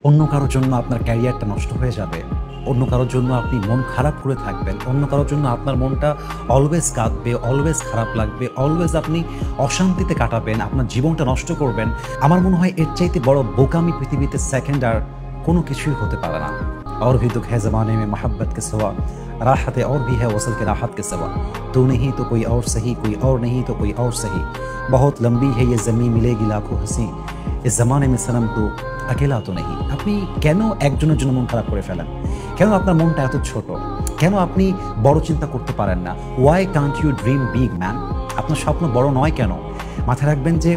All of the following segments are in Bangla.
অন্য কারোর জন্য আপনার ক্যারিয়ারটা নষ্ট হয়ে যাবে, অন্য কারোর জন্য আপনি মন খারাপ করে থাকবেন, অন্য কারোর জন্য আপনার মনটা অলওয়েজ কাঁদবে, অলওয়েজ খারাপ লাগবে, অলওয়েজ আপনি অশান্তিতে কাটাবেন, আপনার জীবনটা নষ্ট করবেন। আমার মনে হয় এর চাইতে বড় বোকামি পৃথিবীতে সেকেন্ড আর কোনো কিছুই হতে পারে না। और भी दुख है ज़माने में मोहब्बत के सिवा, राहत और भी है वसल के राहत के सिवा, तू नहीं तो कोई और सही, कोई और नहीं तो कोई और सही, बहुत लंबी है ये ज़मीं मिलेगी लाखों हंसी, इस ज़माने में सनम तो अकेला तो नहीं। আপনি কেন একজনের জন্য মন খারাপ করে ফেলেন? কেন আপনার মনটা এত ছোট? কেন আপনি বড় চিন্তা করতে পারেন না? Why can't you dream big man? আপনার স্বপ্ন বড় নয় কেন? মাথায় রাখবেন যে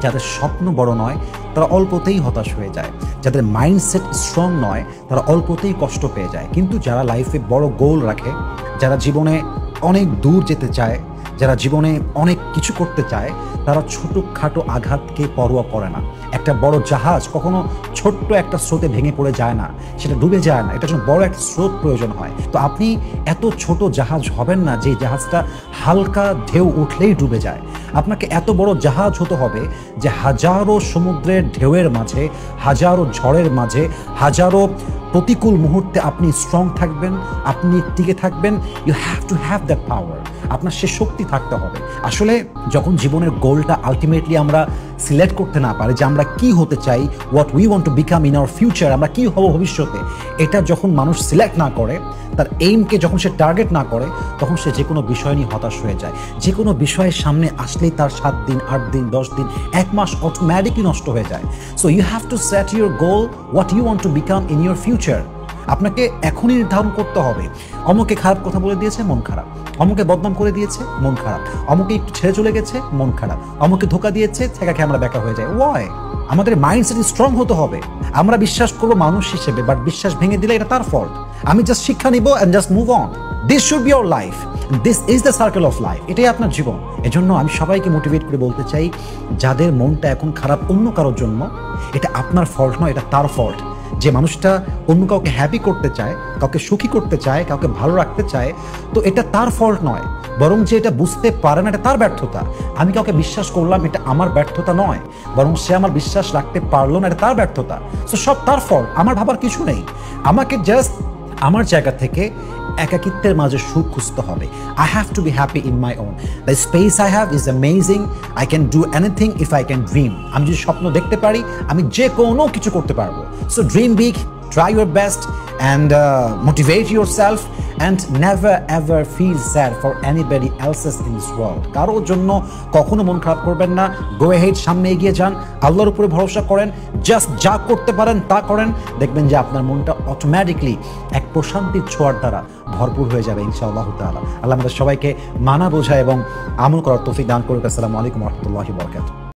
যাদের স্বপ্ন বড় নয় তারা অল্পতেই হতাশ হয়ে যায়, যাদের মাইন্ডসেট স্ট্রং নয় তারা অল্পতেই কষ্ট পেয়ে যায়। কিন্তু যারা লাইফে বড় গোল রাখে, যারা জীবনে অনেক দূর যেতে চায়, যারা জীবনে অনেক কিছু করতে চায়, তারা ছোটোখাটো আঘাতকে পরোয়া করে না। একটা বড় জাহাজ কখনো ছোট্ট একটা স্রোতে ভেঙে পড়ে যায় না, সেটা ডুবে যায় না, এটার জন্য বড় একটা স্রোত প্রয়োজন হয়। তো আপনি এত ছোট জাহাজ হবেন না যে জাহাজটা হালকা ঢেউ উঠলেই ডুবে যায়। আপনাকে এত বড় জাহাজ হতে হবে যে হাজারো সমুদ্রের ঢেউয়ের মাঝে, হাজারো ঝড়ের মাঝে, হাজারো প্রতিকূল মুহূর্তে আপনি স্ট্রং থাকবেন, আপনি টিকে থাকবেন। You have to have that power. আপনার সে শক্তি থাকতে হবে। আসলে যখন জীবনের গোলটা আলটিমেটলি আমরা সিলেক্ট করতে না পারি যে আমরা কি হতে চাই, what we want to become in our future, আমরা কি হব ভবিষ্যতে, এটা যখন মানুষ সিলেক্ট না করে, তার এইমকে যখন সে টার্গেট না করে, তখন সে যে কোনো বিষয় নিয়ে হতাশ হয়ে যায়। যে কোনো বিষয়ের সামনে আসলেই তার 7 দিন, 8 দিন, 10 দিন, 1 মাস অটোমেটিকলি নষ্ট হয়ে যায়। So you have to set your goal, what you want to become in your future. আপনাকে এখনই নির্ধারণ করতে হবে। অমুকে খারাপ কথা বলে দিয়েছে, মন খারাপ। অমুকে বদনাম করে দিয়েছে, মন খারাপ। অমুকে একটু ছেড়ে চলে গেছে, মন খারাপ। অমুকে ধোকা দিয়েছে, ঠেকাকে আমরা বেকার হয়ে যাই। ওয়াই? আমাদের মাইন্ডসেট স্ট্রং হতে হবে। আমরা বিশ্বাস করবো মানুষ হিসেবে, বাট বিশ্বাস ভেঙে দিলে এটা তার ফল্ট। আমি জাস্ট শিক্ষা নিব and just move on. This should be your life, this is the circle of life. এটাই আপনার জীবন। এজন্য আমি সবাইকে মোটিভেট করে বলতে চাই, যাদের মনটা এখন খারাপ অন্য কারোর জন্য, এটা আপনার ফল্ট নয়, এটা তার ফল্ট। যে মানুষটা অন্য কাউকে হ্যাপি করতে চায়, কাউকে সুখী করতে চায়, কাউকে ভালো রাখতে চায়, তো এটা তার ফল্ট নয়, বরং যে এটা বুঝতে পারে না এটা তার ব্যর্থতা। আমি কাউকে বিশ্বাস করলাম, এটা আমার ব্যর্থতা নয়, বরং সে আমার বিশ্বাস রাখতে পারলো না, এটা তার ব্যর্থতা। সো সব তার ফল্ট, আমার ভাবার কিছু নেই। আমাকে জাস্ট আমার জায়গা থেকে একাকিত্বের মাঝে সুখ খুঁজতে হবে। I have to be happy in my own. The space I have is amazing. I can do anything if I can dream. আমি যদি স্বপ্ন দেখতে পারি, আমি যে কোনো কিছু করতে পারবো। So dream big, try your best and motivate yourself and never ever feel sad for anybody else's in this world. কারোর জন্য কখনো মন খারাপ করবেন না। Go ahead, সামনে এগিয়ে যান, আল্লাহর উপরে ভরসা করেন, জাস্ট যা করতে পারেন তা করেন। দেখবেন যে আপনার মনটা অটোমেটিকলি এক প্রশান্তির ছোঁয়ার দ্বারা ভরপুর হয়ে যাবে ইনশাআল্লাহ তাআলা। আল্লাহ আমাদের সবাইকে মানা বোঝা এবং আমল করার তৌফিক দান করুক। আসসালামু আলাইকুম ওয়া রাহমাতুল্লাহি ওয়া বারাকাতুহু।